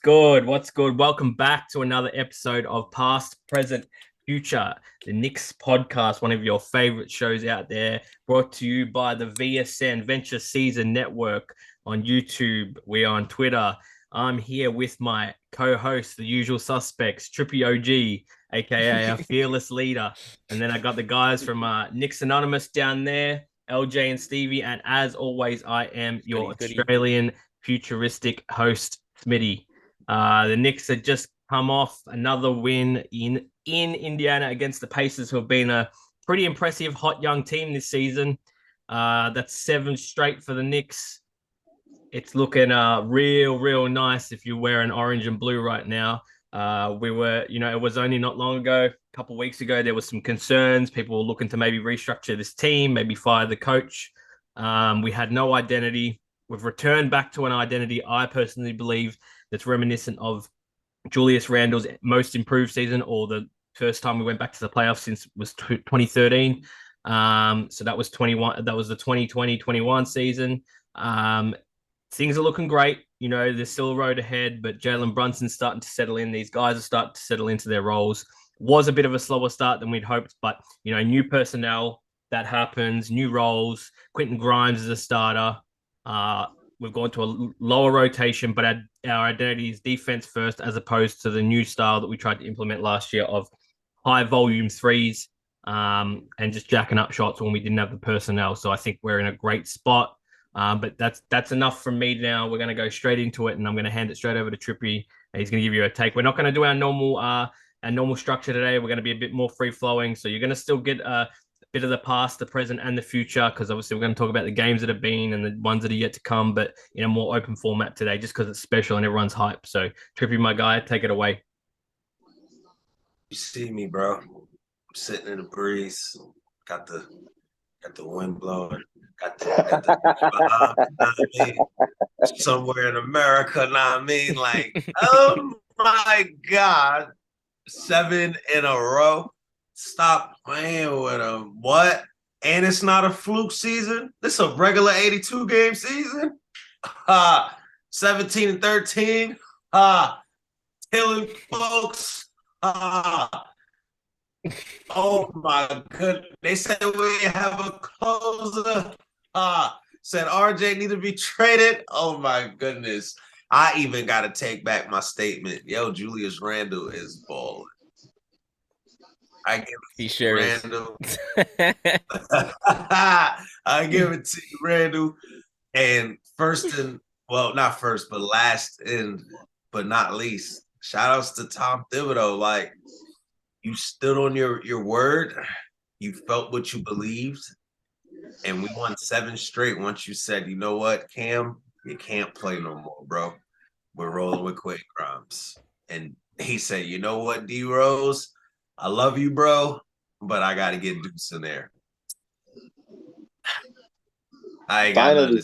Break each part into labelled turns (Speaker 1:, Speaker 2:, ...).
Speaker 1: good? What's good? Welcome back to another episode of Past, Present, Future, the Knicks podcast, one of your favorite shows out there, brought to you by the VSN Venture Season Network on YouTube. We're on Twitter. I'm here with my co-host, the usual suspects, Trippy OG, aka our fearless leader. And then I got the guys from Knicks Anonymous down there, LJ and Stevie. And as always, I am your
Speaker 2: Goody.
Speaker 1: Australian futuristic host, Smitty. The Knicks had just come off another win in Indiana against the Pacers, who have been a pretty impressive hot young team this season. That's 7 straight for the Knicks. It's looking real nice if you're wearing orange and blue right now. It was only not long ago, a couple of weeks ago, there was some concerns. People were looking to maybe restructure this team, maybe fire the coach. We had no identity. We've returned back to an identity, I personally believe, that's reminiscent of Julius Randle's most improved season, or the first time we went back to the playoffs since was 2013. So that was 21. That was the 2020-21 season. Things are looking great. You know, there's still a road ahead, but Jalen Brunson's starting to settle in. These guys are starting to settle into their roles. Was a bit of a slower start than we'd hoped, but new personnel, that happens. New roles. Quentin Grimes is a starter. We've gone to a lower rotation, but our identity is defense first, as opposed to the new style that we tried to implement last year of high volume threes and just jacking up shots when we didn't have the personnel. So I think we're in a great spot. But that's enough from me now. We're going to go straight into it, and I'm going to hand it straight over to Trippy. And he's going to give you a take. We're not going to do our normal structure today. We're going to be a bit more free flowing. So you're going to still get a bit of the past, the present, and the future, because obviously we're going to talk about the games that have been and the ones that are yet to come, but in a more open format today, just because it's special and everyone's hype. So Trippy, my guy, take it away.
Speaker 3: You see me, bro. I'm sitting in the breeze. Got the wind blowing. Got the behind me, know what I mean? Somewhere in America, know what I mean? Like, oh my God. 7 in a row. Stop playing with them. What? And it's not a fluke season? This is a regular 82 game season? 17 and 13. Killing folks. Oh my goodness. They said we have a closer. Said RJ need to be traded. Oh my goodness. I even got to take back my statement. Yo, Julius Randle is balling. I give it to Randle. I give it to you, Randle. And not first, but last but not least, shout outs to Tom Thibodeau. Like, you stood on your word. You felt what you believed. And we won 7 straight once you said, you know what, Cam, you can't play no more, bro. We're rolling with Quentin Grimes. And he said, you know what, D Rose, I love you, bro, but I got to get Deuce in there. I ain't got nothing.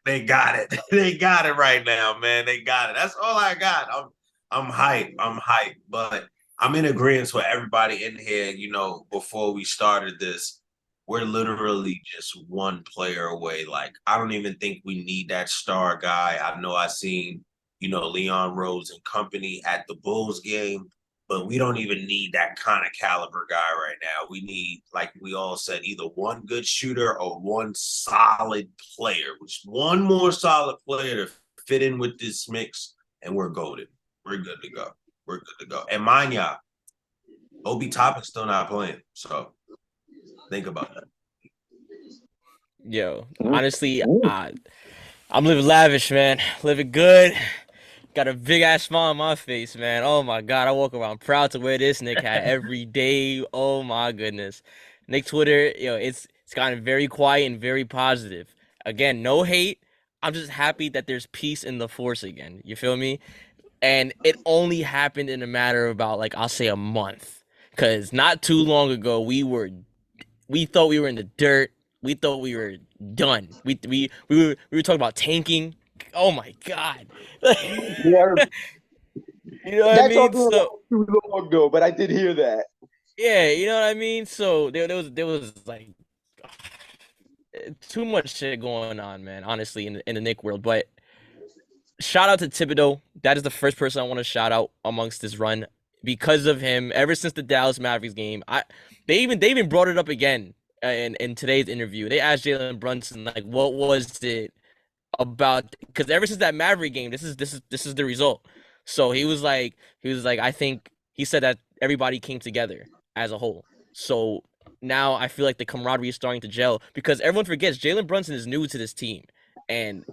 Speaker 3: They got it. They got it right now, man. They got it. That's all I got. I'm hyped. But I'm in agreement with everybody in here. Before we started this, we're literally just one player away. Like, I don't even think we need that star guy. I know I seen, Leon Rose and company at the Bulls game, but we don't even need that kind of caliber guy right now. We need, like we all said, either one good shooter or one solid player, which one more solid player to fit in with this mix, and we're golden. We're good to go. We're good to go. And mind y'all, Obi Toppin's still not playing, so think about that.
Speaker 2: Yo, honestly, I'm living lavish, man. Living good. Got a big ass smile on my face, man. Oh my God, I walk around proud to wear this Nick hat every day. Oh my goodness, Nick Twitter, it's gotten very quiet and very positive. Again, no hate. I'm just happy that there's peace in the force again. You feel me? And it only happened in a matter of about, like, I'll say a month, because not too long ago we thought we were in the dirt. We thought we were done. We were talking about tanking. Oh my God.
Speaker 4: Yeah,
Speaker 2: You know what I mean?
Speaker 4: So too long ago, but I did hear that.
Speaker 2: Yeah, you know what I mean? So there was like too much shit going on, man, honestly, in the Nick world. But shout out to Thibodeau. That is the first person I want to shout out amongst this run because of him. Ever since the Dallas Mavericks game, they even brought it up again in today's interview. They asked Jalen Brunson like, what was it about? Because ever since that Maverick game, this is the result. So he was like, I think he said that everybody came together as a whole. So now I feel like the camaraderie is starting to gel because everyone forgets Jalen Brunson is new to this team, and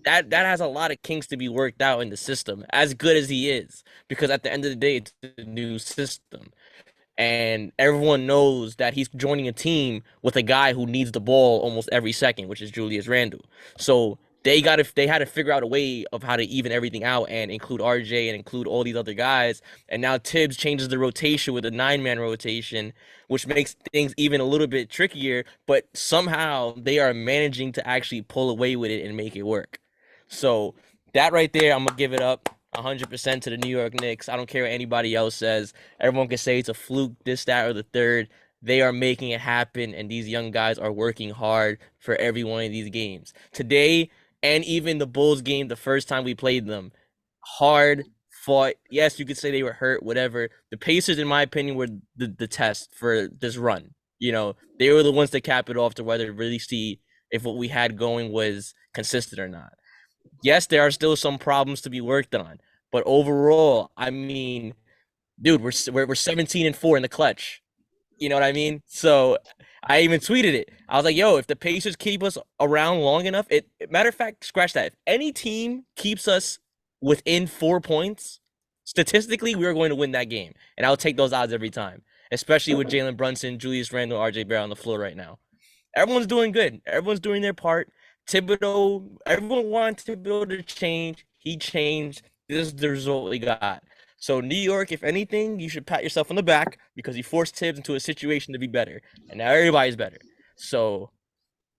Speaker 2: that has a lot of kinks to be worked out in the system, as good as he is, because at the end of the day, it's a new system. And everyone knows that he's joining a team with a guy who needs the ball almost every second, which is Julius Randle. So they had to figure out a way of how to even everything out and include RJ and include all these other guys. And now Tibbs changes the rotation with a 9-man rotation, which makes things even a little bit trickier, but somehow they are managing to actually pull away with it and make it work. So that right there, I'm gonna give it up 100% to the New York Knicks. I don't care what anybody else says. Everyone can say it's a fluke, this, that, or the third. They are making it happen, and these young guys are working hard for every one of these games. Today, and even the Bulls game, the first time we played them, hard fought. Yes, you could say they were hurt, whatever. The Pacers, in my opinion, were the test for this run. They were the ones that cap it off to whether to really see if what we had going was consistent or not. Yes, there are still some problems to be worked on, but overall, I mean, dude, we're 17-4 in the clutch. You know what I mean? So I even tweeted it. I was like, "Yo, if the Pacers keep us around long enough, matter of fact, scratch that. If any team keeps us within 4 points, statistically, we are going to win that game, and I'll take those odds every time, especially with Jalen Brunson, Julius Randle, RJ Barrett on the floor right now. Everyone's doing good. Everyone's doing their part. Thibodeau, everyone wanted Thibodeau to change. He changed. This is the result we got. So New York, if anything, you should pat yourself on the back because you forced Tibbs into a situation to be better, and now everybody's better. So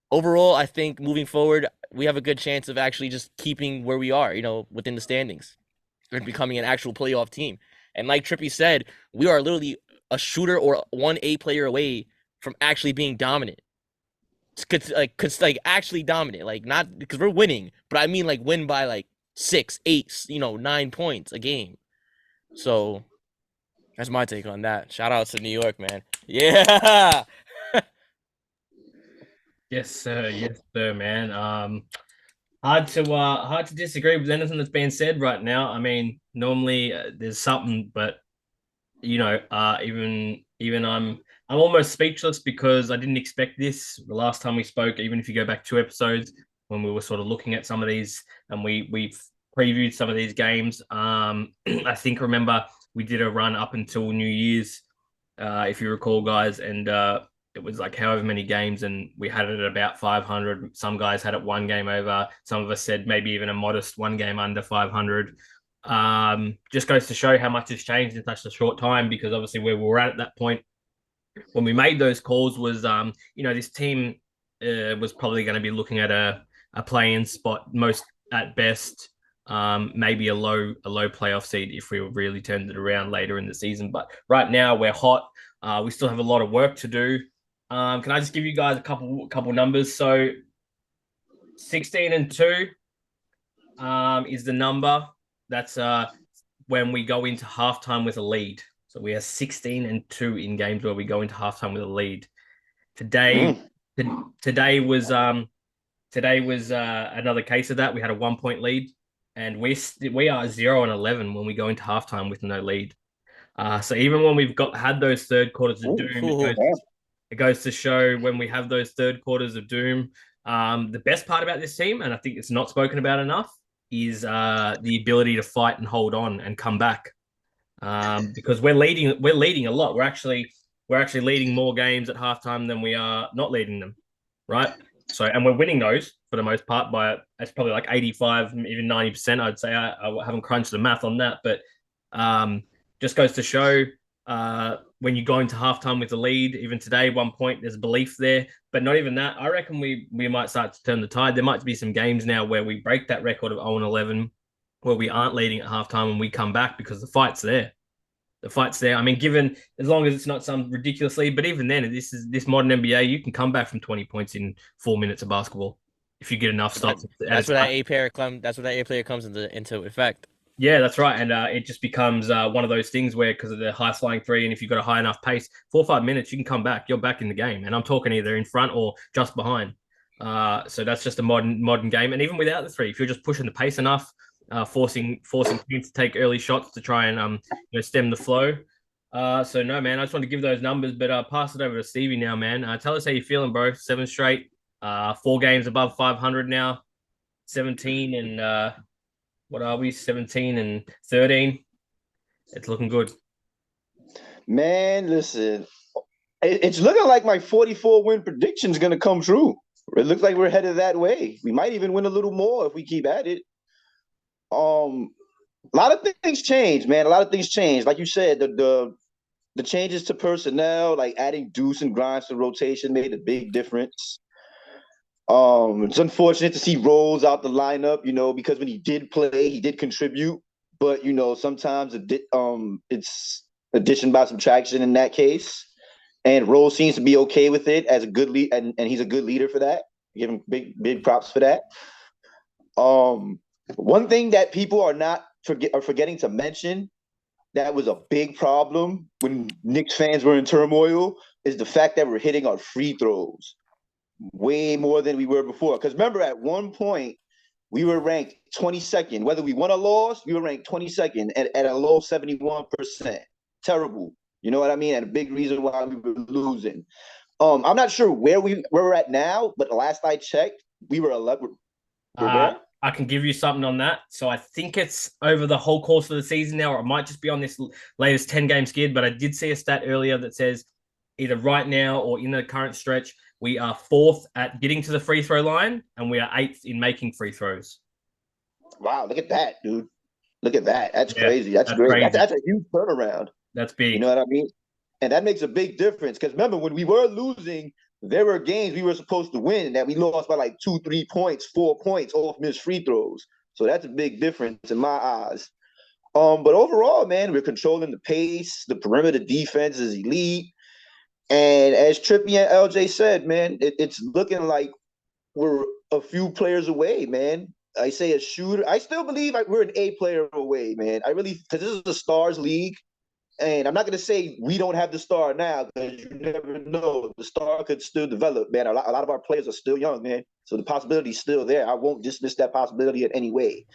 Speaker 2: overall, I think moving forward, we have a good chance of actually just keeping where we are, within the standings and becoming an actual playoff team. And like Trippy said, we are literally a shooter or 1A player away from actually being dominant. Like actually dominant, like not because we're winning, but I mean like win by like 6, 8, 9 points a game. So that's my take on that. Shout out to New York, man. Yeah.
Speaker 1: Yes, sir. Yes, sir, man. Hard to disagree with anything that's being said right now. I mean, normally there's something, but even I'm almost speechless because I didn't expect this the last time we spoke. Even if you go back 2 episodes when we were sort of looking at some of these and we previewed some of these games. I think remember we did a run up until New Year's, if you recall, guys, and it was like however many games, and we had it at about 500. Some guys had it one game over. Some of us said maybe even a modest one game under 500. Just goes to show how much has changed in such a short time, because obviously where we were at that point when we made those calls was this team was probably going to be looking at a play-in spot, most at best, maybe a low playoff seed if we really turned it around later in the season. But right now we're hot. We still have a lot of work to do. Can I just give you guys a couple numbers? So 16-2 is the number. That's when we go into halftime with a lead. So we are 16-2 in games where we go into halftime with a lead. Today was another case of that. We had a 1 point lead, and we are 0-11 when we go into halftime with no lead. So even when we've had those third quarters of doom, it goes to show when we have those third quarters of doom. The best part about this team, and I think it's not spoken about enough, is the ability to fight and hold on and come back. Because we're leading a lot. We're actually leading more games at halftime than we are not leading them, right? So, and we're winning those for the most part by it's probably like 85, even 90%. I'd say I haven't crunched the math on that, but just goes to show when you go into halftime with the lead, even today, 1 point, there's belief there. But not even that. I reckon we might start to turn the tide. There might be some games now where we break that record of 0-11, where we aren't leading at halftime and we come back because the fight's there. The fight's there. I mean, given as long as it's not some ridiculously, but even then, this modern NBA, you can come back from 20 points in 4 minutes of basketball. if you get enough stops.
Speaker 2: That's where that A player comes. That's where that A player comes into effect.
Speaker 1: Yeah, that's right. And it just becomes one of those things where, because of the high flying three, and if you've got a high enough pace, 4 or 5 minutes, you can come back. You're back in the game. And I'm talking either in front or just behind. So that's just a modern game. And even without the three, if you're just pushing the pace enough, forcing teams to take early shots to try and stem the flow. So no, man, I just want to give those numbers, but pass it over to Stevie now, man. Tell us how you're feeling, bro. 7 straight, 4 games above 500 now, 17 and what are we? 17 and 13. It's looking good.
Speaker 4: Man, listen, it's looking like my 44 win prediction is going to come true. It looks like we're headed that way. We might even win a little more if we keep at it. A lot of things change, man. A lot of things change. Like you said, the changes to personnel, like adding Deuce and Grimes to rotation, made a big difference. It's unfortunate to see Rose out the lineup, because when he did play, he did contribute. But sometimes it's addition by subtraction in that case. And Rose seems to be okay with it as a good lead, and he's a good leader for that. Give him big props for that. One thing that people are forgetting to mention that was a big problem when Knicks fans were in turmoil is the fact that we're hitting our free throws way more than we were before. Because remember, at one point, we were ranked 22nd. Whether we won or lost, we were ranked 22nd at a low 71%. Terrible. You know what I mean? And a big reason why we were losing. I'm not sure where we're at now, but the last I checked, we were 11.
Speaker 1: I can give you something on that. So I think it's over the whole course of the season now, or it might just be on this latest 10-game skid. But I did see a stat earlier that says either right now or in the current stretch, we are 4th at getting to the free throw line, and we are 8th in making free throws.
Speaker 4: Wow, look at that, dude. Look at that. That's crazy. That's great. Crazy. That's a huge turnaround.
Speaker 1: That's big.
Speaker 4: You know what I mean? And that makes a big difference. Because remember, when we were losing, there were games we were supposed to win that we lost by like 2, 3 points, 4 points off missed free throws. So that's a big difference in my eyes. But overall, man, we're controlling the pace. The perimeter defense is elite. And as Trippy and LJ said, man, it's looking like we're a few players away, man. I say a shooter. I still believe we're an A player away, man. I really, because this is the Stars League. And I'm not going to say we don't have the star now, because you never know. The star could still develop, man. A lot of our players are still young, man. So the possibility is still there. I won't dismiss that possibility in any way.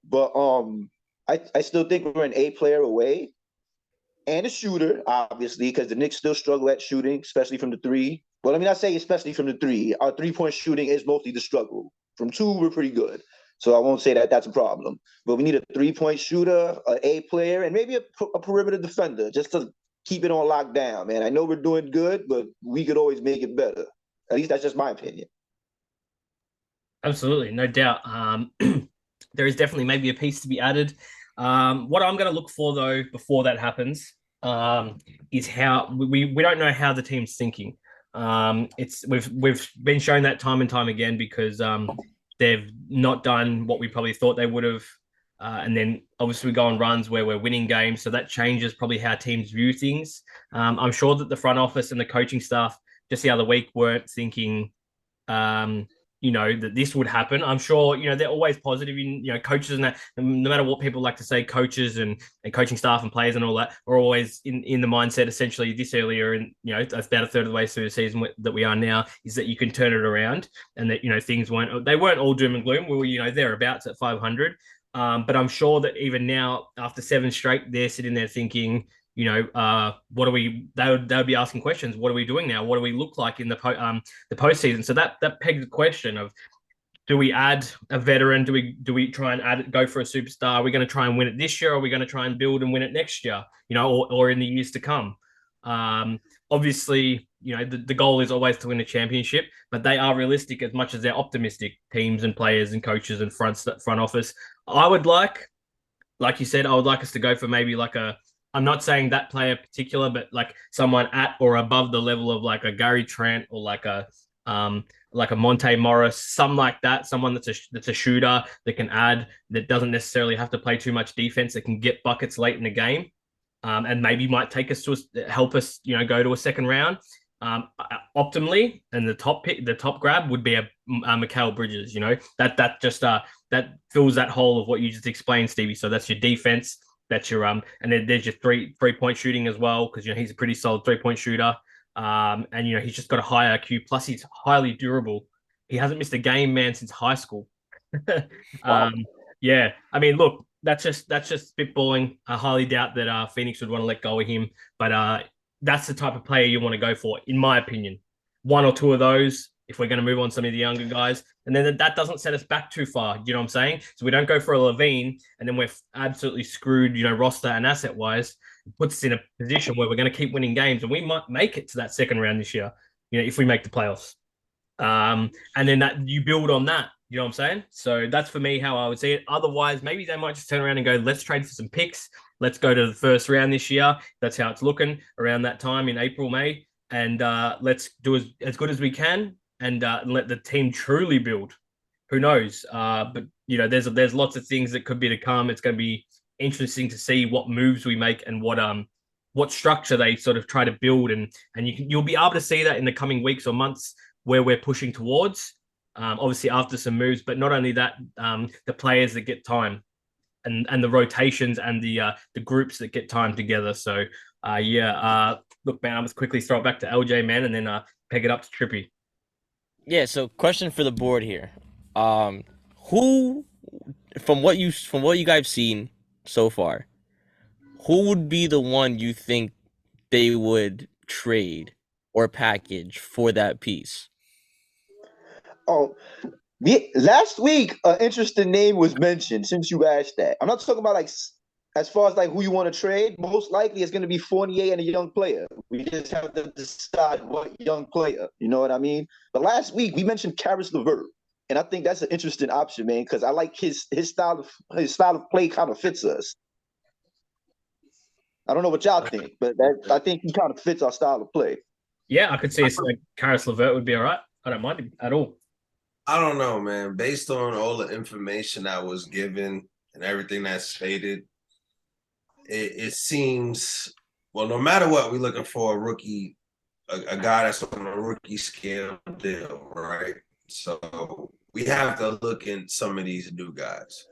Speaker 4: But I still think we're an A player away. And a shooter, obviously, because the Knicks still struggle at shooting, especially from the three. Well, I mean, I say especially from the three. Our three-point shooting is mostly the struggle. From two, we're pretty good. So I won't say that that's a problem. But we need a three-point shooter, an A player, and maybe a perimeter defender just to keep it on lockdown, man. I know we're doing good, but we could always make it better. At least that's just my opinion.
Speaker 1: Absolutely, no doubt. There is definitely maybe a piece to be added. What I'm going to look for, though, before that happens, is how we don't know how the team's thinking. We've been shown that time and time again because they've not done what we probably thought they would have, and then obviously we go on runs where we're winning games, so that changes probably how teams view things. I'm sure that the front office and the coaching staff just the other week weren't thinking that this would happen. I'm sure, they're always positive in, coaches and that, no matter what people like to say, coaches and coaching staff and players and all that are always in the mindset, essentially this earlier in, about a third of the way through the season that we are now, is that you can turn it around and that, things weren't all doom and gloom. We were, thereabouts at 500. But I'm sure that even now, after 7 straight, they're sitting there thinking, what are we? They would be asking questions. What are we doing now? What do we look like in the postseason? So that pegs the question of: do we add a veteran? Do we try and go for a superstar? Are we going to try and win it this year? Or are we going to try and build and win it next year? Or in the years to come. Obviously, the goal is always to win a championship, but they are realistic as much as they're optimistic. Teams and players and coaches and front office. I would like you said, I would like us to go for maybe like I'm not saying that player particular, but like someone at or above the level of like a Gary Trent or like a Monte Morris, something like that. Someone that's a shooter that can add, that doesn't necessarily have to play too much defense, that can get buckets late in the game, and maybe might take us help us, go to a second round. optimally, and the top pick, the top grab would be a Mikal Bridges. That fills that hole of what you just explained, Stevie. So that's your defense. That's your and then there's your three-point shooting as well, because he's a pretty solid 3-point shooter. And he's just got a high IQ. Plus, he's highly durable. He hasn't missed a game, man, since high school.
Speaker 4: Wow.
Speaker 1: Yeah. I mean, look, that's just spitballing. I highly doubt that Phoenix would want to let go of him, but that's the type of player you want to go for, in my opinion. One or two of those, if we're going to move on some of the younger guys, and then that doesn't set us back too far. You know what I'm saying? So we don't go for a Levine, and then we're absolutely screwed, roster and asset wise. It puts us in a position where we're going to keep winning games, and we might make it to that second round this year. If we make the playoffs. And then that you build on that. You know what I'm saying? So that's for me how I would see it. Otherwise, maybe they might just turn around and go, let's trade for some picks. Let's go to the first round this year. That's how it's looking around that time in April, May. And let's do as good as we can and let the team truly build. Who knows? But there's lots of things that could be to come. It's going to be interesting to see what moves we make and what structure they sort of try to build. And you'll be able to see that in the coming weeks or months where we're pushing towards. Obviously after some moves, but not only that, the players that get time and the rotations and the groups that get time together. So look, man, I must quickly throw it back to LJ, man, and then peg it up to Trippy.
Speaker 2: Yeah, so question for the board here. Who from what you guys seen so far, who would be the one you think they would trade or package for that piece?
Speaker 4: Oh, last week, an interesting name was mentioned since you asked that. I'm not talking about as far as who you want to trade. Most likely it's going to be Fournier and a young player. We just have to decide what young player. You know what I mean? But last week we mentioned Karis LeVert, and I think that's an interesting option, man, because I like his style of play kind of fits us. I don't know what y'all think, but I think he kind of fits our style of play.
Speaker 1: Yeah, I could see Karis LeVert would be all right. I don't mind him at all.
Speaker 3: I don't know, man. Based on all the information that was given and everything that's stated, it seems, well, no matter what, we're looking for a rookie, a guy that's on a rookie scale deal, right? So we have to look in some of these new guys.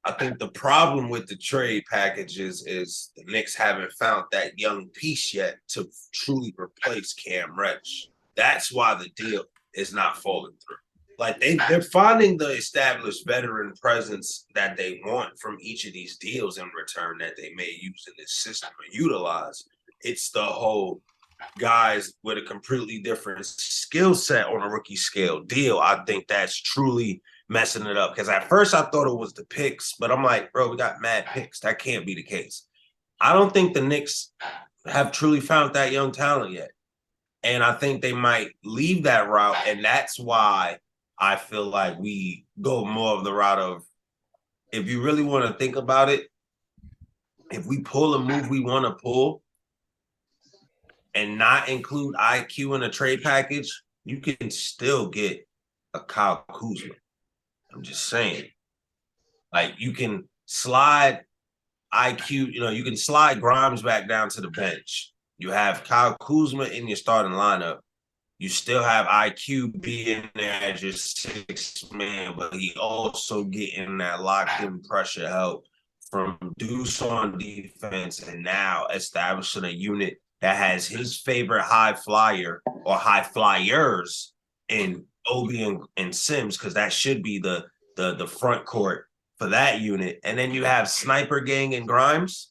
Speaker 3: I think the problem with the trade packages is the Knicks haven't found that young piece yet to truly replace Cam Reddish. That's why the deal is not falling through. They're finding the established veteran presence that they want from each of these deals in return that they may use in this system or utilize. It's the whole guys with a completely different skill set on a rookie scale deal. I think that's truly messing it up, because at first I thought it was the picks, but I'm like, bro, we got mad picks. That can't be the case. I don't think the Knicks have truly found that young talent yet. And I think they might leave that route, and that's why I feel like we go more of the route of, if you really want to think about it, if we pull a move we want to pull and not include IQ in a trade package, you can still get a Kyle Kuzma. I'm just saying. You can slide IQ, you can slide Grimes back down to the bench. You have Kyle Kuzma in your starting lineup. You still have IQ being there as your sixth man, but he also getting that locked-in pressure help from Deuce on defense, and now establishing a unit that has his favorite high flyer or high flyers in Obi and Sims, because that should be the front court for that unit. And then you have Sniper Gang and Grimes.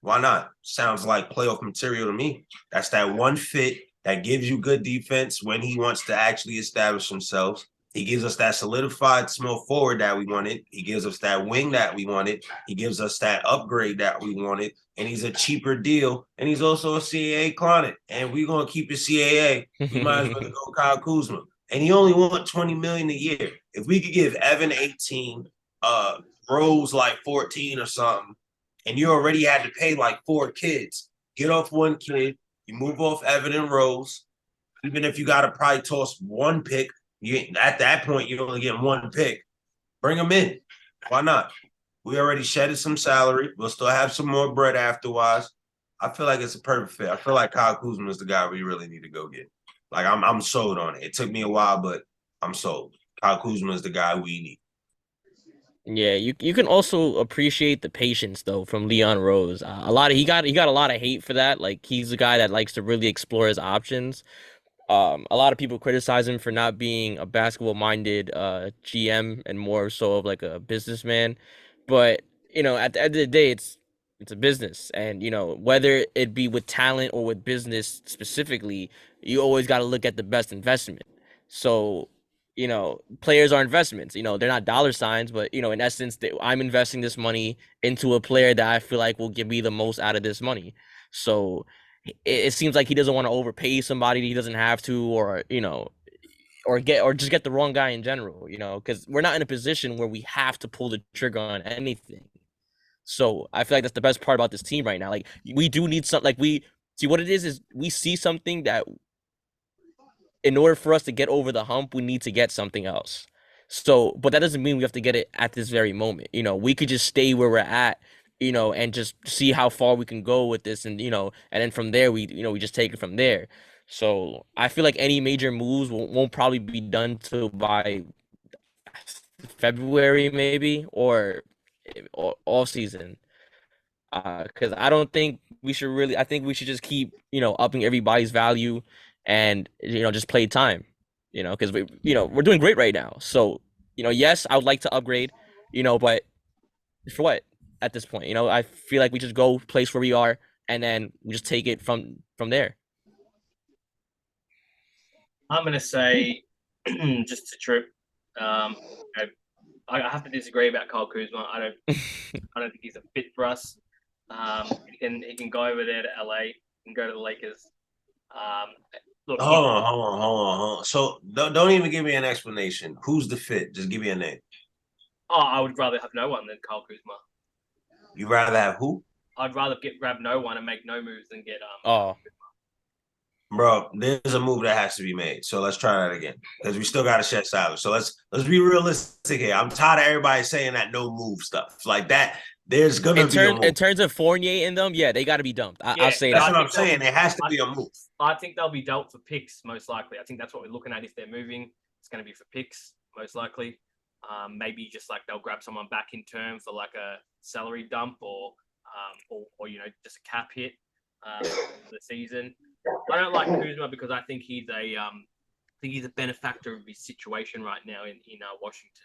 Speaker 3: Why not? Sounds like playoff material to me. That's that one fit that gives you good defense when he wants to actually establish himself. He gives us that solidified small forward that we wanted. He gives us that wing that we wanted. He gives us that upgrade that we wanted. And he's a cheaper deal. And he's also a CAA client. And we're going to keep it CAA. We might as well go Kyle Kuzma. And he only wants $20 million a year. If we could give Evan 18, Rose 14 or something, and you already had to pay 4 kids, get off one kid, you move off Evan and Rose. Even if you got to probably toss one pick, at that point, you're only getting one pick. Bring them in. Why not? We already shedded some salary. We'll still have some more bread afterwards. I feel like it's a perfect fit. I feel like Kyle Kuzma is the guy we really need to go get. Like I'm sold on it. It took me a while, but I'm sold. Kyle Kuzma is the guy we need.
Speaker 2: Yeah, you can also appreciate the patience though from Leon Rose. A lot of he got a lot of hate for that. Like he's a guy that likes to really explore his options. A lot of people criticize him for not being a basketball-minded GM and more so of like a businessman. But, at the end of the day, it's a business. And, whether it be with talent or with business specifically, you always got to look at the best investment. So, players are investments. They're not dollar signs, but, in essence, I'm investing this money into a player that I feel like will give me the most out of this money. So, it seems like he doesn't want to overpay somebody he doesn't have to, or or just get the wrong guy in general, because we're not in a position where we have to pull the trigger on anything. So I feel like that's the best part about this team right now. Like we do need something. Like we see what it is we see something that in order for us to get over the hump, we need to get something else. So, but that doesn't mean we have to get it at this very moment. We could just stay where we're at, and just see how far we can go with this, and and then from there we just take it from there. So I feel like any major moves won't probably be done till by February maybe or all season. Because I don't think we should really. I think we should just keep upping everybody's value, and just play time. Because we're doing great right now. So yes, I would like to upgrade. But for what at this point? I feel like we just go place where we are, and then we just take it from there.
Speaker 1: I'm going to say just to trip. Um, I have to disagree about Kyle Kuzma. I don't think he's a fit for us. He can go over there to LA and go to the Lakers. Um, Look,
Speaker 3: Hold on. So don't even give me an explanation. Who's the fit? Just give me a name.
Speaker 1: I would rather have no one than Kyle Kuzma.
Speaker 3: You rather have who?
Speaker 1: I'd rather grab no one and make no moves than get
Speaker 2: Oh,
Speaker 3: Bro, there's a move that has to be made. So let's try that again. Because we still gotta shed silence. So let's be realistic here. I'm tired of everybody saying that no move stuff. Like that, there's gonna be a move.
Speaker 2: in terms of Fournier in them, yeah, they got to be dumped. I'll say
Speaker 3: that's
Speaker 2: that.
Speaker 3: what I'm saying. There has to be a move.
Speaker 1: I think they'll be dealt for picks, most likely. I think that's what we're looking at. If they're moving, it's going to be for picks, most likely. Maybe just like they'll grab someone back in term for like a salary dump or just a cap hit for the season. I don't like Kuzma because I think he's a benefactor of his situation right now in Washington.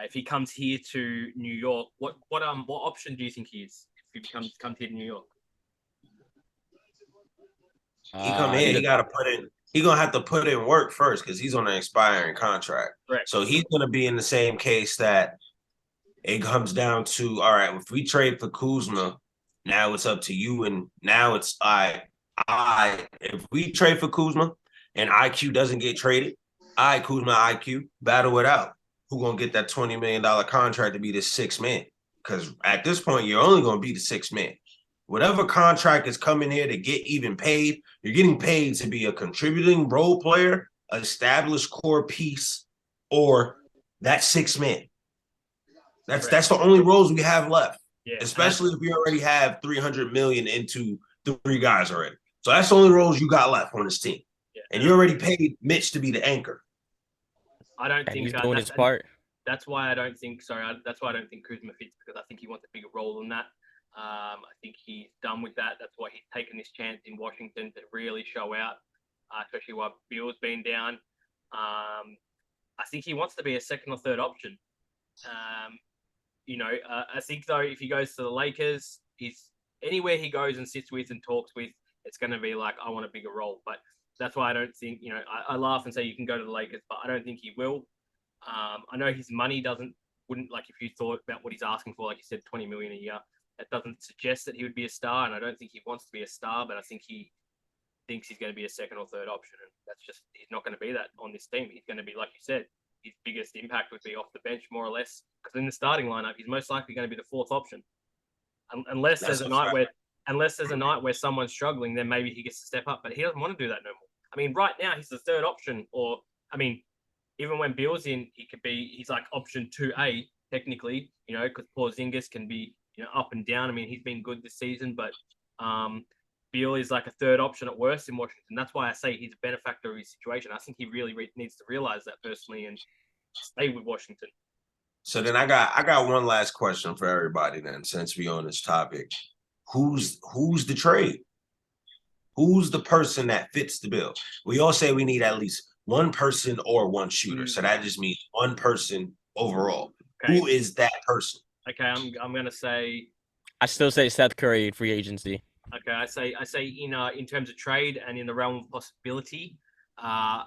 Speaker 1: If he comes here to New York, what option do you think he is if he comes here to New York?
Speaker 3: He come here, he gotta put in. He gonna have to put in work first because he's on an expiring contract.
Speaker 1: Right.
Speaker 3: So he's gonna be in the same case that it comes down to. All right, if we trade for Kuzma, now it's up to you, and now it's if we trade for Kuzma and IQ doesn't get traded, Kuzma IQ battle it out. Who gonna get that $20 million contract to be the sixth man? Because at this point, you're only gonna be the sixth man. Whatever contract is coming here to get even paid, you're getting paid to be a contributing role player, established core piece, or that sixth man. That's the only roles we have left. Yeah. Especially if we already have $300 million into the three guys already. So that's the only roles you got left on this team. Yeah. And you already paid Mitch to be the anchor.
Speaker 1: I don't think
Speaker 2: he's doing his part.
Speaker 1: That's why I don't think. That's why I don't think Kuzma fits, because I think he wants a bigger role than that. I think he's done with that. That's why he's taken this chance in Washington to really show out, especially while Beal's been down. I think he wants to be a second or third option. I think though, if he goes to the Lakers, anywhere he goes and sits with and talks with, it's going to be like, I want a bigger role. But that's why I don't think, I laugh and say you can go to the Lakers, but I don't think he will. I know his money wouldn't like, if you thought about what he's asking for, like you said, $20 million a year, that doesn't suggest that he would be a star. And I don't think he wants to be a star, but I think he thinks he's going to be a second or third option. And he's not going to be that on this team. He's going to be, like you said, his biggest impact would be off the bench, more or less, because in the starting lineup, he's most likely going to be the fourth option. Unless there's a night where someone's struggling, then maybe he gets to step up. But he doesn't want to do that no more. I mean, right now he's the third option, even when Beal's in, he's like option 2A technically, because Porzingis can be up and down. I mean, he's been good this season, but Beal is like a third option at worst in Washington. That's why I say he's a benefactor of his situation. I think he really needs to realize that personally and stay with Washington.
Speaker 3: So then I got one last question for everybody then, since we on this topic. Who's the trade? Who's the person that fits the bill? We all say we need at least one person or one shooter. So that just means one person overall. Okay. Who is that person?
Speaker 1: Okay, I'm gonna say.
Speaker 2: I still say Seth Curry in free agency.
Speaker 1: Okay, I say in terms of trade and in the realm of possibility, a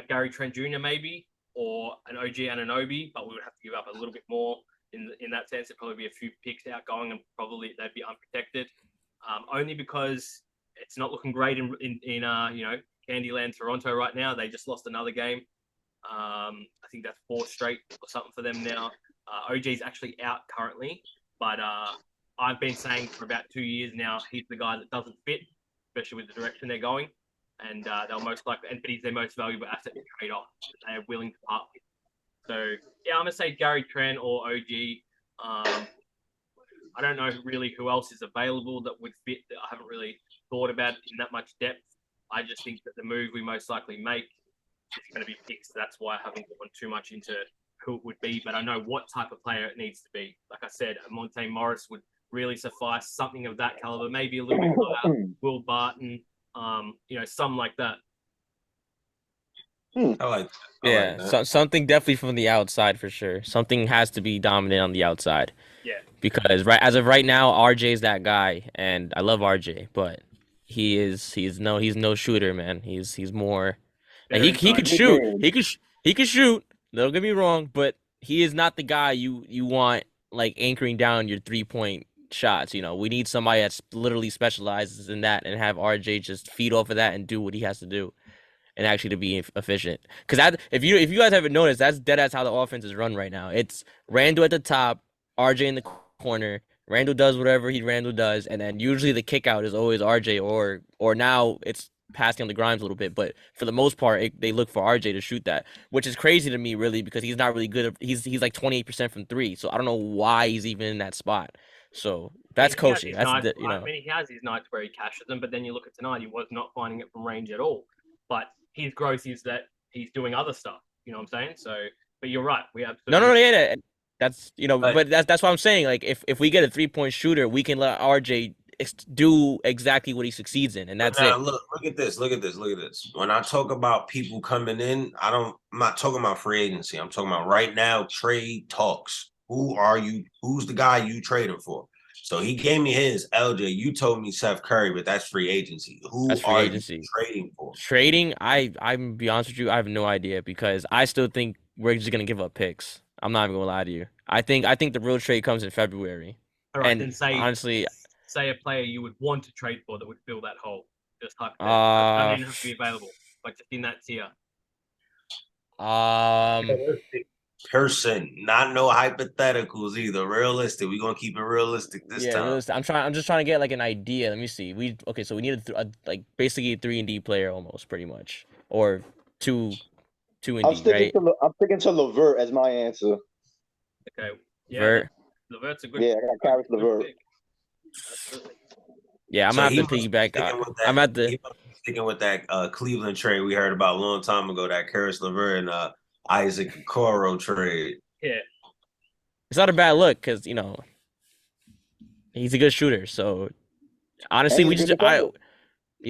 Speaker 1: Gary Trent Jr. maybe, or an OG Anunoby, but we would have to give up a little bit more in that sense. It'd probably be a few picks outgoing, and probably they'd be unprotected. Only because it's not looking great in Candyland Toronto right now. They just lost another game. I think that's 4 straight or something for them now. OG's actually out currently, but I've been saying for about 2 years now he's the guy that doesn't fit, especially with the direction they're going, and they'll most likely. But he's their most valuable asset to trade off that they are willing to part with. So yeah, I'm gonna say Gary Trent or OG. I don't know really who else is available that would fit. That I haven't really thought about in that much depth. I just think that the move we most likely make is going to be picks. That's why I haven't gone too much into who it would be, but I know what type of player it needs to be. Like I said, Monte Morris would really suffice, something of that caliber, maybe a little bit higher. Will Barton, something like that.
Speaker 3: I like that.
Speaker 2: Something definitely from the outside for sure. Something has to be dominant on the outside.
Speaker 1: Yeah.
Speaker 2: Because as of right now, RJ's that guy, and I love RJ, but he's no shooter, man. He's more. And he could shoot. He could shoot. Don't get me wrong, but he is not the guy you want like anchoring down your 3-point shots. We need somebody that's literally specializes in that and have RJ just feed off of that and do what he has to do. And actually to be efficient, because if you guys haven't noticed, that's how the offense is run right now. It's Randle at the top, RJ in the corner. Randle does whatever Randle does, and then usually the kick out is always RJ or now it's passing on the Grimes a little bit. But for the most part, they look for RJ to shoot that, which is crazy to me really because he's not really good. He's like 28% from 3, so I don't know why he's even in that spot. So that's coaching. That's
Speaker 1: nights, he has his nights where he cashes them, but then you look at tonight, he was not finding it from range at all. But his growth is that he's doing other stuff. You know what I'm saying? So, but you're right. We absolutely
Speaker 2: no. That's but that's what I'm saying. Like if we get a 3-point shooter, we can let RJ do exactly what he succeeds in, and that's it.
Speaker 3: Look at this. When I talk about people coming in, I'm not talking about free agency. I'm talking about right now trade talks. Who are you? Who's the guy you traded for? So he gave me his LJ. You told me Seth Curry, but that's free agency. Who are you trading for?
Speaker 2: Trading? I'm be honest with you, I have no idea because I still think we're just gonna give up picks. I'm not even gonna lie to you. I think the real trade comes in February.
Speaker 1: All right, and then say a player you would want to trade for that would fill that hole. Just hypothetically. I don't have to be available, but just in that tier.
Speaker 3: Person, not no hypotheticals either. Realistic. We're gonna keep it realistic this time.
Speaker 2: Realistic. I'm just trying to get like an idea. Let me see. So we need like basically a 3-and-D player almost, pretty much, or two and D, right?
Speaker 4: I'm sticking to LeVert as my answer.
Speaker 1: Okay. Yeah. LeVert's a good.
Speaker 4: Yeah, I got Caris LeVert.
Speaker 2: Yeah, I'm gonna have to piggyback. I'm at the
Speaker 3: sticking with that Cleveland trade we heard about a long time ago. That Caris LeVert and Isaac Okoro trade.
Speaker 1: Yeah,
Speaker 2: it's not a bad look because he's a good shooter. So honestly, he's a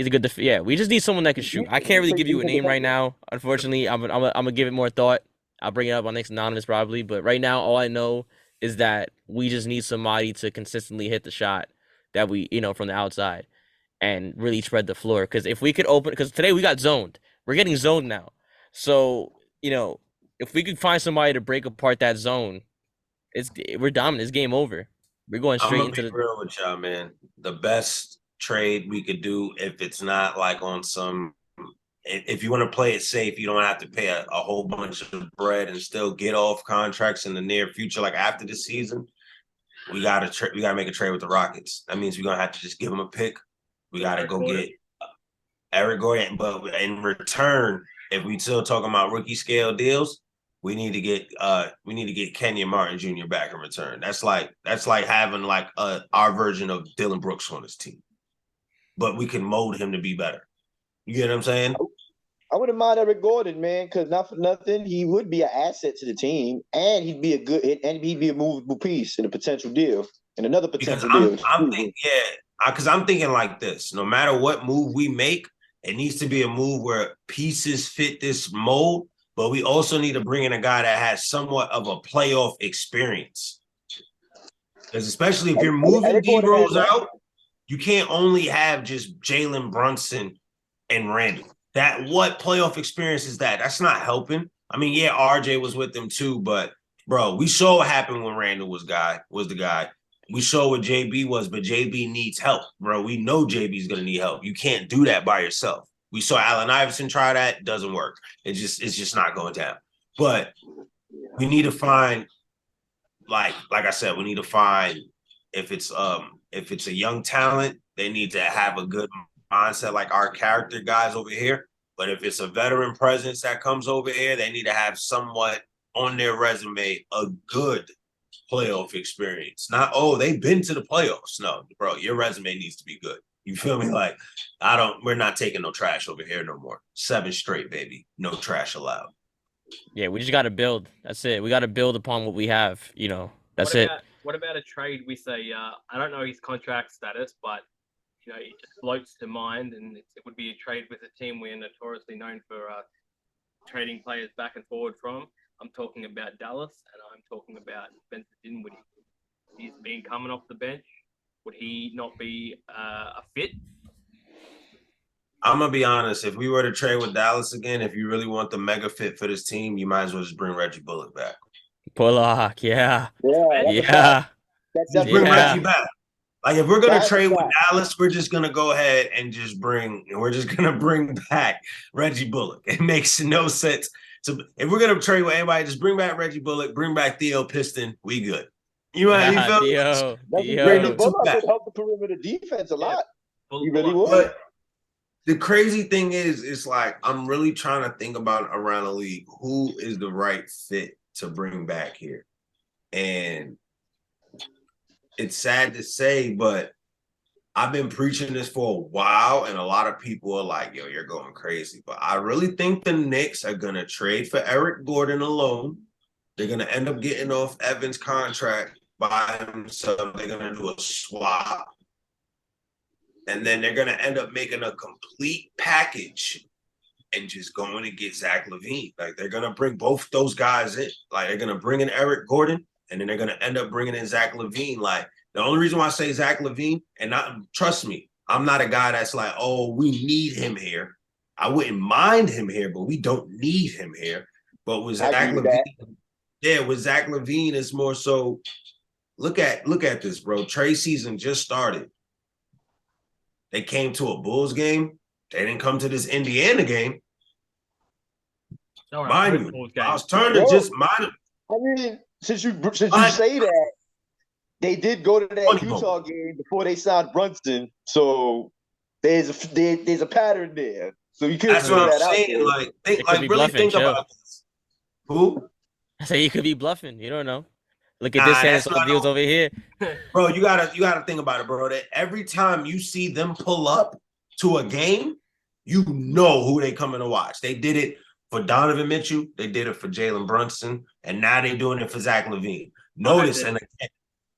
Speaker 2: good we just need someone that can shoot. I can't really give you a name right now. Unfortunately, I'm gonna give it more thought. I'll bring it up on Next Anonymous probably, but right now all I know is that we just need somebody to consistently hit the shot that we from the outside and really spread the floor. Because if we could because today we got zoned. We're getting zoned now. So if we could find somebody to break apart that zone, we're dominant. It's game over. We're going straight into the.
Speaker 3: Real with y'all, man. The best trade we could do, if it's not like on some, if you want to play it safe, you don't have to pay a whole bunch of bread and still get off contracts in the near future. Like after the season, we gotta make a trade with the Rockets. That means we're gonna have to just give them a pick. We gotta go get Eric Gordon, but in return, if we still talking about rookie scale deals, we need to get Kenyon Martin Jr. back in return. That's like having like our version of Dylan Brooks on his team. but we can mold him to be better. You get what I'm saying?
Speaker 4: I wouldn't mind Eric Gordon, man, because not for nothing, he would be an asset to the team, and he'd be a movable piece in a potential deal, and another
Speaker 3: Because
Speaker 4: potential deal.
Speaker 3: I'm thinking like this: no matter what move we make, it needs to be a move where pieces fit this mold, but we also need to bring in a guy that has somewhat of a playoff experience. Because especially if you're moving D Rose out, you can't only have just Jalen Brunson and Randall. What playoff experience is that? That's not helping. I mean, yeah, RJ was with them too, but bro, we saw what happened when Randall was the guy. We saw what JB was, but JB needs help, bro. We know JB's gonna need help. You can't do that by yourself. We saw Allen Iverson try that, doesn't work. It's just not going down. But we need to find, like I said, we need to find if it's a young talent, they need to have a good mindset like our character guys over here. But if it's a veteran presence that comes over here, they need to have somewhat on their resume a good playoff experience. Not, they've been to the playoffs. No, bro, your resume needs to be good. You feel me? Like, we're not taking no trash over here no more. 7 straight, baby. No trash allowed.
Speaker 2: Yeah, we just got to build. That's it. We got to build upon what we have. That's it.
Speaker 1: What about a trade with I don't know his contract status, but it just floats to mind, and it would be a trade with a team we're notoriously known for trading players back and forward from. I'm talking about Dallas, and I'm talking about Spencer Dinwiddie. He's been coming off the bench. Would he not be a fit?
Speaker 3: I'm going to be honest. If we were to trade with Dallas again, if you really want the mega fit for this team, you might as well just bring Reggie Bullock back.
Speaker 2: Bullock, yeah.
Speaker 4: That's
Speaker 3: bring Reggie back. Like, if we're going to trade with Dallas, we're just going to go ahead and we're just going to bring back Reggie Bullock. It makes no sense. So if we're going to trade with anybody, just bring back Reggie Bullock, bring back Theo Piston. We good. You know what I mean?
Speaker 4: Theo. Bullock would help the perimeter defense a lot. He really would.
Speaker 3: But the crazy thing is, it's like, I'm really trying to think about around the league, who is the right fit to bring back here. And it's sad to say, but I've been preaching this for a while, and a lot of people are like, yo, you're going crazy. But I really think the Knicks are going to trade for Eric Gordon alone. They're going to end up getting off Evans' contract by himself. They're going to do a swap. And then they're going to end up making a complete package and just going to get Zach LaVine. Like, they're going to bring both those guys in. Like, they're going to bring in Eric Gordon, and then they're going to end up bringing in Zach LaVine. Like, the only reason why I say Zach LaVine, and trust me, I'm not a guy that's like, oh, we need him here. I wouldn't mind him here, but we don't need him here. But with Zach LaVine, with Zach LaVine, it's more so, look at this, bro. Trade season just started. They came to a Bulls game. They didn't come to this Indiana game. Mind you, Miles Turner just mind.
Speaker 4: I mean, since you say that, they did go to that Utah game before they signed Brunson, so there's a pattern there. So you can't.
Speaker 3: That's what I'm saying. Really think about this. Who?
Speaker 2: I say you could be bluffing. You don't know. Look at this handful of deals over here.
Speaker 3: Bro, you gotta think about it, bro. That every time you see them pull up to a game, you know who they coming to watch. They did it for Donovan Mitchell, they did it for Jalen Brunson, and now they're doing it for Zach LaVine. Notice, and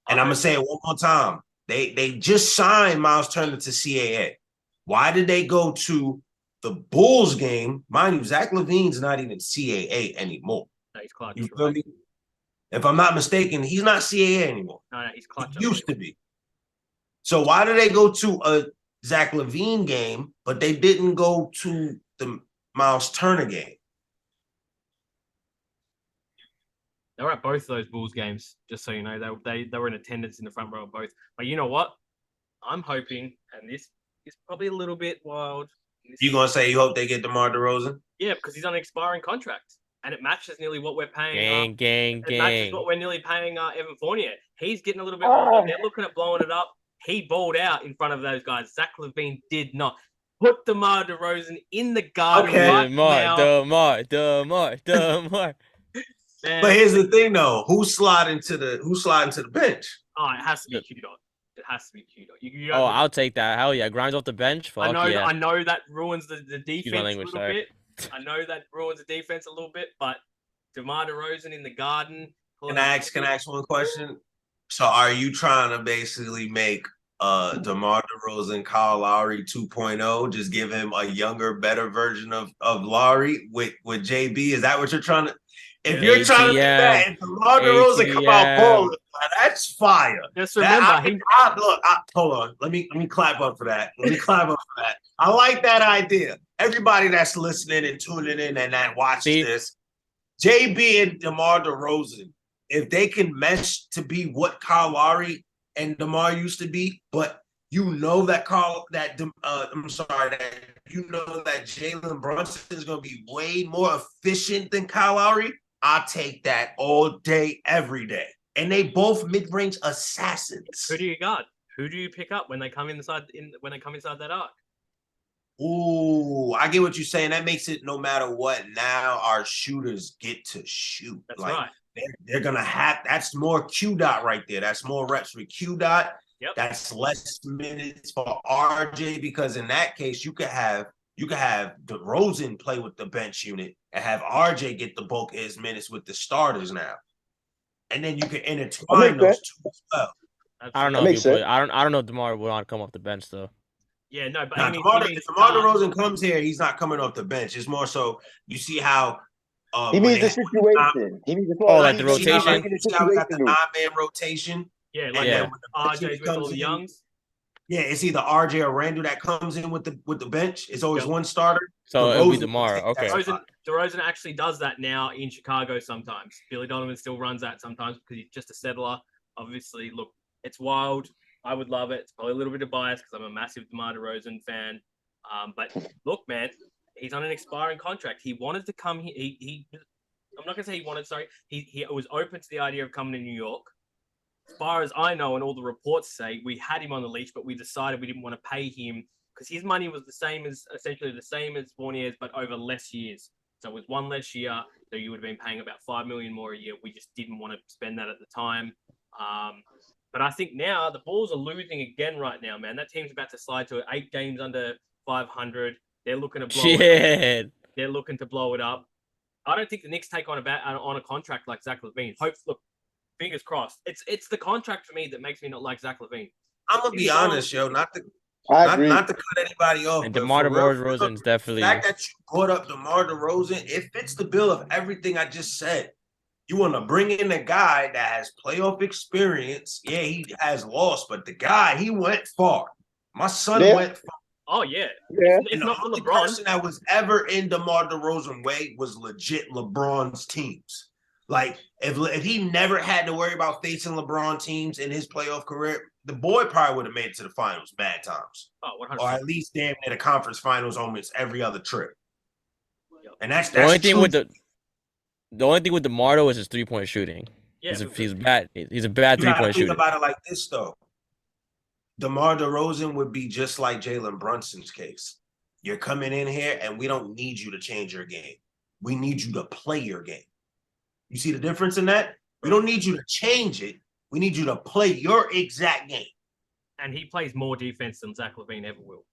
Speaker 3: I'm gonna say it one more time. They just signed Miles Turner to CAA. Why did they go to the Bulls game? Mind you, Zach LaVine's not even CAA anymore.
Speaker 1: No, he's clutch.
Speaker 3: You feel me? If I'm not mistaken, he's not CAA anymore.
Speaker 1: No, he's clutch.
Speaker 3: He used to be. So why did they go to a Zach LaVine game, but they didn't go to the Miles Turner game?
Speaker 1: They were at both those Bulls games, just so you know. They were in attendance in the front row of both. But you know what? I'm hoping, and this is probably a little bit wild.
Speaker 3: You gonna say you hope they get DeMar DeRozan?
Speaker 1: Yeah, because he's on an expiring contract. And it matches nearly what we're paying.
Speaker 2: Gang.
Speaker 1: It matches what we're nearly paying Evan Fournier. He's getting a little bit older. They're looking at blowing it up. He balled out in front of those guys. Zach LaVine did not. Put DeMar DeRozan in the garden.
Speaker 2: Okay. DeMar.
Speaker 3: But here's the thing, though. Who's sliding to the bench?
Speaker 1: Oh, it has to be Q-Dot. It has to be Q-Dot. You
Speaker 2: Oh, I'll take that. Hell yeah. Grimes off the bench. Fuck yeah.
Speaker 1: I know that ruins the
Speaker 2: Excuse my
Speaker 1: defense
Speaker 2: language,
Speaker 1: a little bit. I know that ruins the defense a little bit, but DeMar DeRozan in the Garden.
Speaker 3: Can I ask one question? So are you trying to basically make DeMar DeRozan Kyle Lowry 2.0, just give him a younger, better version of Lowry with JB? Is that what you're trying to? If you're trying to do that, and DeMar DeRozan come out balling, that's fire.
Speaker 1: Just remember,
Speaker 3: hold on. Let me clap up for that. I like that idea. Everybody that's listening and tuning in and that watches this, JB and DeMar DeRozan, if they can mesh to be what Kyle Lowry and DeMar used to be, but you know that Jalen Brunson is going to be way more efficient than Kyle Lowry, I'll take that all day, every day. And they both mid-range assassins.
Speaker 1: Who do you guard? Who do you pick up when they come inside that arc?
Speaker 3: Ooh, I get what you're saying. That makes it no matter what. Now our shooters get to shoot.
Speaker 1: That's right.
Speaker 3: They're gonna have. That's more Q dot right there. That's more reps for Q dot.
Speaker 1: Yep.
Speaker 3: That's less minutes for RJ, because in that case you could have DeRozan play with the bench unit and have RJ get the bulk of his minutes with the starters now, and then you can intertwine those two as well.
Speaker 2: I don't know. I don't know if DeMar will want to come off the bench though.
Speaker 1: Yeah, no, but
Speaker 3: if DeMar DeRozan comes here, he's not coming off the bench. It's more so you see how
Speaker 4: he means the situation. He means the
Speaker 2: rotation.
Speaker 3: How we got the 9-man rotation.
Speaker 1: Yeah, like RJ's with all the youngs.
Speaker 3: Yeah, it's either RJ or Randall that comes in with the bench. It's always one starter.
Speaker 2: So it'll be DeMar. Okay.
Speaker 1: DeRozan actually does that now in Chicago sometimes. Billy Donovan still runs that sometimes because he's just a settler. Obviously, look, it's wild. I would love it. It's probably a little bit of bias because I'm a massive DeMar DeRozan fan. But look, man, he's on an expiring contract. He wanted to come here. I'm not going to say he wanted, sorry. He was open to the idea of coming to New York. As far as I know, and all the reports say, we had him on the leash, but we decided we didn't want to pay him because his money was essentially the same as Fournier's, but over less years. So it was one less year. So you would have been paying about $5 million more a year. We just didn't want to spend that at the time. But I think now the Bulls are losing again right now, man. That team's about to slide to 8 games under 500. They're looking to blow it up. They're looking to blow it up. I don't think the Knicks take on a contract like Zach LaVine. Look, fingers crossed. It's the contract for me that makes me not like Zach LaVine.
Speaker 3: I'm gonna be honest, yo. Not to cut anybody off.
Speaker 2: And DeMar DeRozan's definitely.
Speaker 3: The fact that you brought up DeMar DeRozan, it fits the bill of everything I just said. You want to bring in a guy that has playoff experience. Yeah, he has lost, but the guy, he went far. My son went far.
Speaker 1: Oh, yeah. It's not
Speaker 3: the
Speaker 1: LeBron.
Speaker 3: person that was ever in DeMar DeRozan way was legit LeBron's teams. Like, if he never had to worry about facing LeBron teams in his playoff career, the boy probably would have made it to the finals bad times.
Speaker 1: Oh, 100%.
Speaker 3: Or at least damn near the conference finals almost every other trip. And that's
Speaker 2: the only thing with the only thing with DeMar though is his 3-point shooting.
Speaker 1: Yeah,
Speaker 2: he's bad. He's a bad 3-point shooter.
Speaker 3: Think about it like this though. DeMar DeRozan would be just like Jalen Brunson's case. You're coming in here and we don't need you to change your game. We need you to play your game. You see the difference in that? We don't need you to change it. We need you to play your exact game.
Speaker 1: And he plays more defense than Zach LaVine ever will.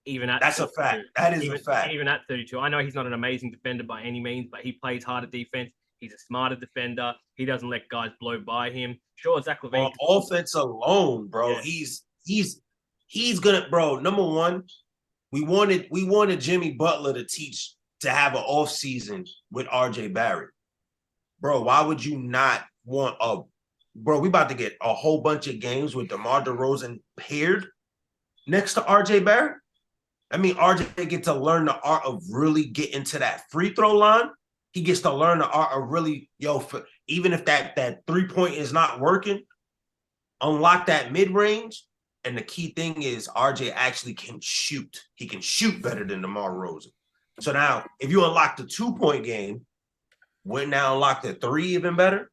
Speaker 1: That's
Speaker 3: a fact. That is a fact.
Speaker 1: Even at 32. I know he's not an amazing defender by any means, but he plays harder defense. He's a smarter defender. He doesn't let guys blow by him. Sure, Zach LaVine.
Speaker 3: On offense alone, bro. Yeah. He's gonna, bro. Number one, we wanted Jimmy Butler to have an off season with RJ Barrett. Bro, why would you not want bro, we about to get a whole bunch of games with DeMar DeRozan paired next to RJ Barrett. I mean, RJ gets to learn the art of really getting to that free throw line. He gets to learn the art of really, even if that 3-point is not working, unlock that mid-range. And the key thing is RJ actually can shoot. He can shoot better than DeMar DeRozan. So now, if you unlock the 2-point game, wouldn't now unlock the 3 even better?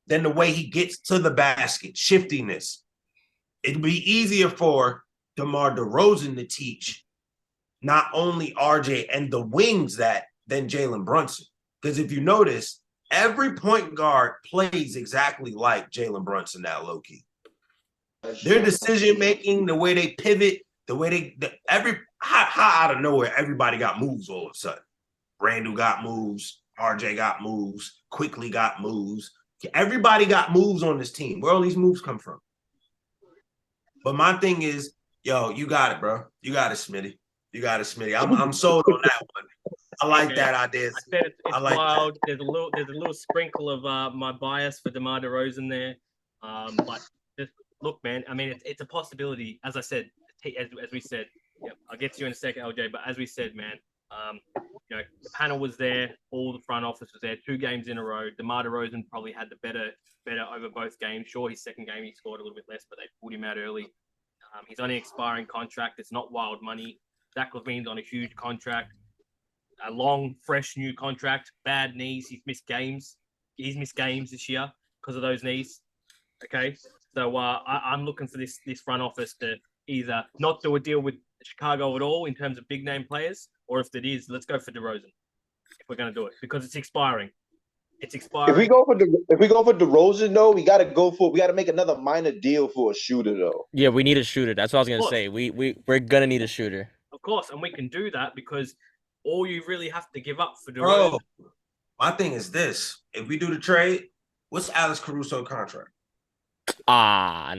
Speaker 3: Then the way he gets to the basket, shiftiness. It'd be easier for DeMar DeRozan to teach not only RJ and the wings than Jalen Brunson. Because if you notice, every point guard plays exactly like Jalen Brunson now, low-key. Their decision making, the way they pivot, the way how out of nowhere everybody got moves all of a sudden. Randall got moves, RJ got moves, Quickly got moves. Everybody got moves on this team. Where all these moves come from? But my thing is, yo, you got it, bro. You got it, Smitty. You got it, Smitty. I'm sold on that one. I like that idea.
Speaker 1: I said it's
Speaker 3: like
Speaker 1: wild.
Speaker 3: That.
Speaker 1: There's a little sprinkle of my bias for DeMar DeRozan there, but just look, man. I mean, it's a possibility. As I said, as we said, yep, I'll get to you in a second, LJ. But as we said, man, the panel was there, all the front office was there, 2 games in a row. DeMar DeRozan probably had the better over both games. Sure, his second game he scored a little bit less, but they pulled him out early. He's on an expiring contract. It's not wild money. Zach LaVine's on a huge contract, a long, fresh new contract. Bad knees. He's missed games. He's missed games this year because of those knees. Okay, so I'm looking for this front office to either not do a deal with Chicago at all in terms of big name players, or if it is, let's go for DeRozan if we're going to do it because it's expiring. It's expiring.
Speaker 4: If we go for DeRozan though, we got to make another minor deal for a shooter though.
Speaker 2: Yeah, we need a shooter. That's what I was gonna say. We're gonna need a shooter.
Speaker 1: Of course, and we can do that because all you really have to give up for DeRozan.
Speaker 3: Bro, my thing is this: if we do the trade, what's Alex Caruso contract?
Speaker 2: Nah,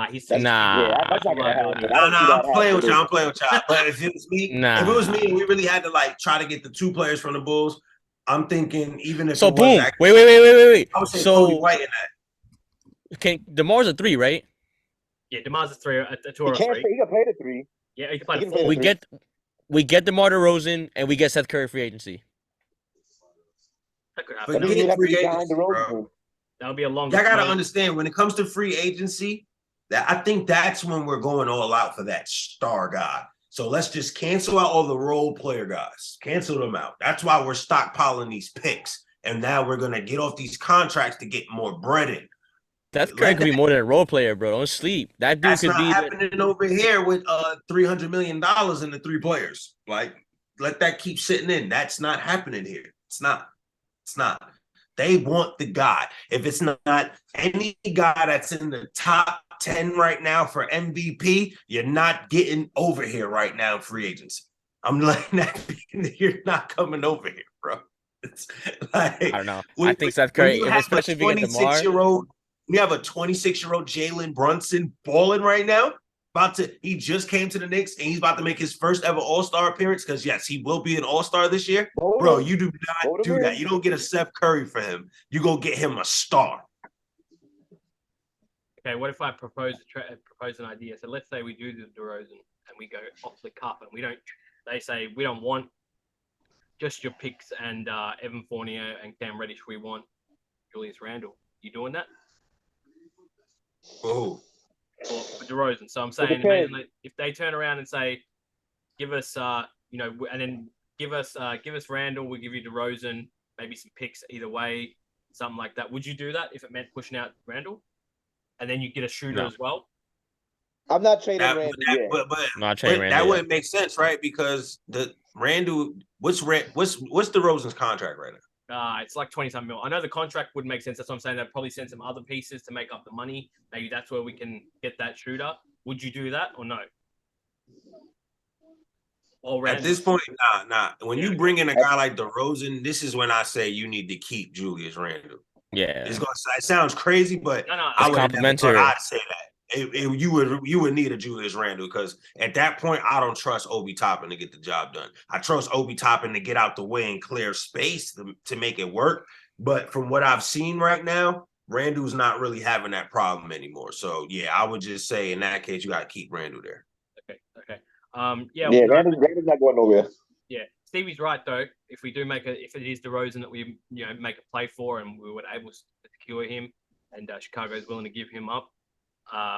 Speaker 1: he's
Speaker 2: nah.
Speaker 4: Yeah, that's not gonna happen.
Speaker 3: I'm playing with y'all. But if it was me, and we really had to like try to get the 2 players from the Bulls, I'm thinking even if
Speaker 2: so
Speaker 3: it
Speaker 2: boom.
Speaker 3: was actually,
Speaker 2: Wait.
Speaker 3: I would say Kobe White in that.
Speaker 2: DeMar's a 3, right?
Speaker 1: Yeah, DeMar's a 3, a 2
Speaker 4: He
Speaker 1: or a 3.
Speaker 4: He can play the 3.
Speaker 1: Yeah, he can play the 4.
Speaker 2: We get DeMar DeRozan and we get Seth Curry free agency.
Speaker 1: That could
Speaker 3: But
Speaker 1: happen.
Speaker 3: free agency, bro.
Speaker 1: That would be a long.
Speaker 3: Y'all gotta understand when it comes to free agency, that I think that's when we're going all out for that star guy. So let's just cancel out all the role player guys. Cancel them out. That's why we're stockpiling these picks. And now we're gonna get off these contracts to get more bread in.
Speaker 2: Seth Curry could be more than a role player, bro. Don't sleep. That dude
Speaker 3: That's
Speaker 2: could
Speaker 3: not
Speaker 2: be
Speaker 3: happening over here with $300 million in the 3 players. Like, let that keep sitting in. That's not happening here. It's not. They want the guy. If it's not any guy that's in the top 10 right now for MVP, you're not getting over here right now in free agency. I'm letting that be. You're not coming over here, bro. It's like,
Speaker 2: I don't know. I think Seth Curry, especially if you get DeMar.
Speaker 3: We have a 26-year-old Jalen Brunson balling right now. He just came to the Knicks and he's about to make his first ever All-Star appearance because yes, he will be an All-Star this year. Bro, you do not do that. You don't get a Seth Curry for him. You go get him a star.
Speaker 1: Okay, what if I propose an idea? So let's say we do the DeRozan and we go off the cuff and we don't. They say we don't want just your picks and Evan Fournier and Cam Reddish. We want Julius Randle. You doing that?
Speaker 3: Oh.
Speaker 1: For DeRozan. So I'm saying, imagine if they turn around and say, give us, and then give us Randall, we'll give you DeRozan, maybe some picks either way, something like that. Would you do that if it meant pushing out Randall? And then you get a shooter as well?
Speaker 4: I'm not trading Randall yet.
Speaker 3: That wouldn't make sense, right? Because the Randall, what's DeRozan's contract right now?
Speaker 1: It's like 20-something mil. I know the contract would make sense. That's what I'm saying. They'd probably send some other pieces to make up the money. Maybe that's where we can get that shooter. Would you do that or no?
Speaker 3: At this point, nah. When you bring in a guy like DeRozan, this is when I say you need to keep Julius Randle.
Speaker 2: Yeah,
Speaker 3: it sounds crazy, but
Speaker 2: I would complimentary.
Speaker 3: I'd say that. You would need a Julius Randle because at that point I don't trust Obi Toppin to get the job done. I trust Obi Toppin to get out the way and clear space to make it work. But from what I've seen right now, Randle's not really having that problem anymore. So yeah, I would just say in that case you got to keep Randle there.
Speaker 1: Okay.
Speaker 4: Randle's not going nowhere.
Speaker 1: Yeah, Stevie's right though. If we do if it is DeRozan that we make a play for and we were able to secure him, and Chicago is willing to give him up.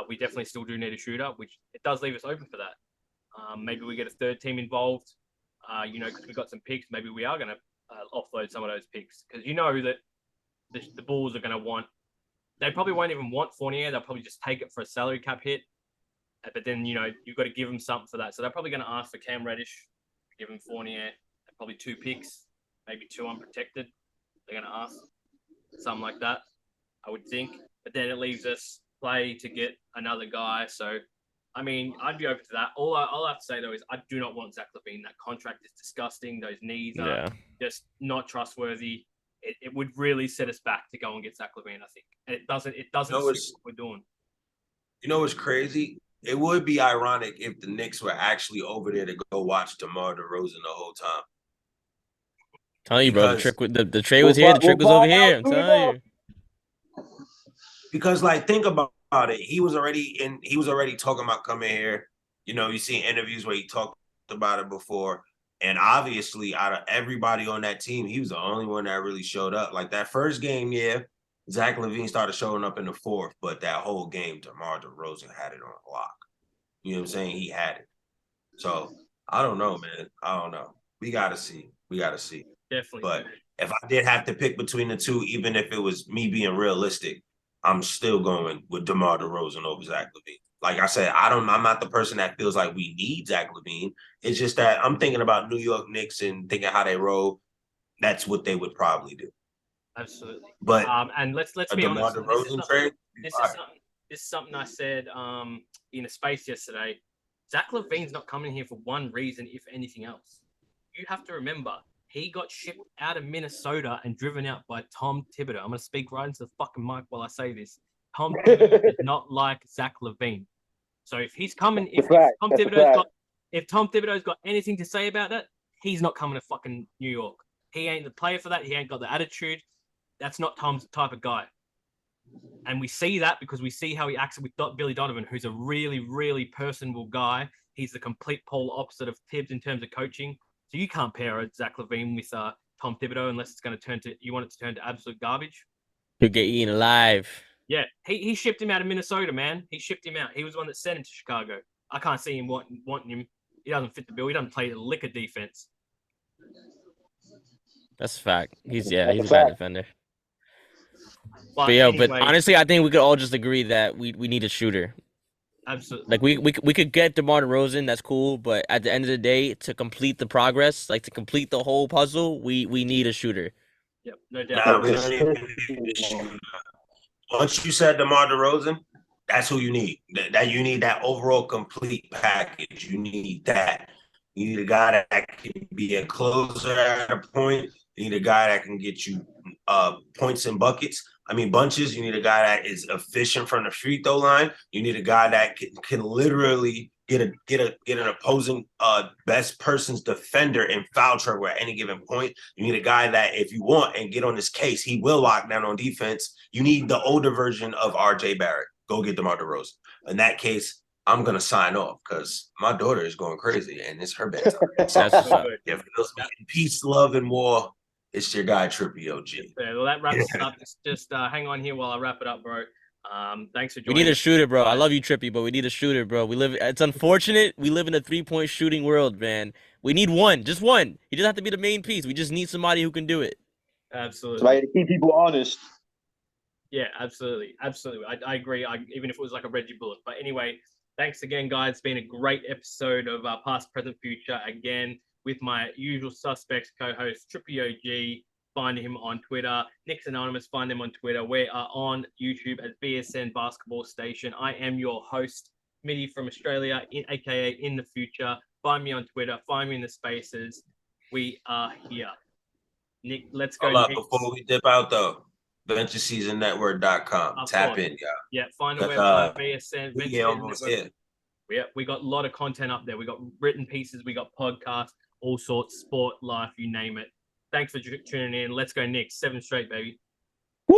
Speaker 1: We definitely still do need a shooter, which it does leave us open for that. Maybe we get a third team involved, because we've got some picks. Maybe we are going to offload some of those picks because that the Bulls are going to want. They probably won't even want Fournier. They'll probably just take it for a salary cap hit. But then, you've got to give them something for that. So they're probably going to ask for Cam Reddish, give him Fournier, probably 2 picks, maybe 2 unprotected. They're going to ask something like that, I would think. But then it leaves us play to get another guy. So, I mean, I'd be open to that. All I have to say, though, is I do not want Zach LaVine. That contract is disgusting. Those knees are just not trustworthy. It would really set us back to go and get Zach LaVine, I think. And it doesn't suit what we're doing.
Speaker 3: You know what's crazy? It would be ironic if the Knicks were actually over there to go watch DeMar DeRozan the whole time.
Speaker 2: Telling you, bro, the trade was here, the trick was over here. I'm telling you.
Speaker 3: Because, like, think about it. He was already talking about coming here. You know, you see interviews where he talked about it before. And obviously, out of everybody on that team, he was the only one that really showed up. Like that first game, Zach LaVine started showing up in the fourth, but that whole game, DeMar DeRozan had it on lock. You know what I'm saying? He had it. So I don't know, man. I don't know. We gotta see.
Speaker 1: Definitely.
Speaker 3: But if I did have to pick between the two, even if it was me being realistic, I'm still going with DeMar DeRozan over Zach LaVine. Like I said, I'm not the person that feels like we need Zach LaVine. It's just that I'm thinking about New York Knicks and thinking how they roll. That's what they would probably do.
Speaker 1: Absolutely.
Speaker 3: But
Speaker 1: and let's be honest. This is something I said in a space yesterday. Zach LaVine's not coming here for one reason, if anything else. You have to remember, he got shipped out of Minnesota and driven out by Tom Thibodeau. I'm going to speak right into the fucking mic while I say this. Tom Thibodeau is not like Zach LaVine. So if he's coming, if Tom Thibodeau's got anything to say about that, he's not coming to fucking New York. He ain't the player for that. He ain't got the attitude. That's not Tom's type of guy. And we see that because we see how he acts with Billy Donovan, who's a really, really personable guy. He's the complete polar opposite of Tibbs in terms of coaching. So you can't pair Zach LaVine with Tom Thibodeau unless it's going to you want it to turn to absolute garbage.
Speaker 2: He'll get eaten alive.
Speaker 1: Yeah, he shipped him out of Minnesota, man. He shipped him out. He was the one that sent him to Chicago. I can't see him wanting him. He doesn't fit the bill. He doesn't play the liquor defense.
Speaker 2: That's a fact. He's a bad defender. But
Speaker 1: anyway,
Speaker 2: but honestly, I think we could all just agree that we need a shooter.
Speaker 1: Absolutely.
Speaker 2: Like we could get DeMar DeRozan, that's cool, but at the end of the day, to complete the progress, like to complete the whole puzzle, we need a shooter.
Speaker 1: Yep, no doubt.
Speaker 3: Once you said DeMar DeRozan, that's who you need. That you need that overall complete package. You need that. You need a guy that can be a closer at a point. You need a guy that can get you points and buckets. I mean, bunches. You need a guy that is efficient from the free throw line. You need a guy that can literally get an opposing best person's defender in foul trouble at any given point. You need a guy that, if you want and get on his case, he will lock down on defense. You need the older version of R.J. Barrett. Go get DeMar DeRozan. In that case, I'm gonna sign off because my daughter is going crazy and it's her bedtime. So if it was peace, love, and war, it's your guy Trippy OG.
Speaker 1: Yeah, well, that wraps up. Just hang on here while I wrap it up, bro. Thanks for joining.
Speaker 2: We need a shooter, bro. I love you, Trippy, but we need a shooter, bro. It's unfortunate we live in a 3-point shooting world, man. We need one, just one. He doesn't have to be the main piece. We just need somebody who can do it.
Speaker 1: Absolutely.
Speaker 4: Somebody to keep people honest.
Speaker 1: Yeah, absolutely. I agree. Even if it was like a Reggie Bullock. But anyway, thanks again, guys. It's been a great episode of Past, Present, Future. Again, with my usual suspects, co-host Trippy OG. Find him on Twitter. Knicks Anonymous, find him on Twitter. We are on YouTube at BSN Basketball Station. I am your host, Smitty from Australia, aka In the Future. Find me on Twitter. Find me in the spaces. We are here. Nick, let's go.
Speaker 3: Before we dip out, though, VentureSeasonNetwork.com. Tap in, y'all.
Speaker 1: Yeah, find the website, BSN.
Speaker 3: Yeah, almost here.
Speaker 1: Yeah, we got a lot of content up there. We got written pieces, we got podcasts, all sorts, sport, life, you name it. Thanks for tuning in. Let's go Knicks. 7 straight, baby.
Speaker 2: Woo!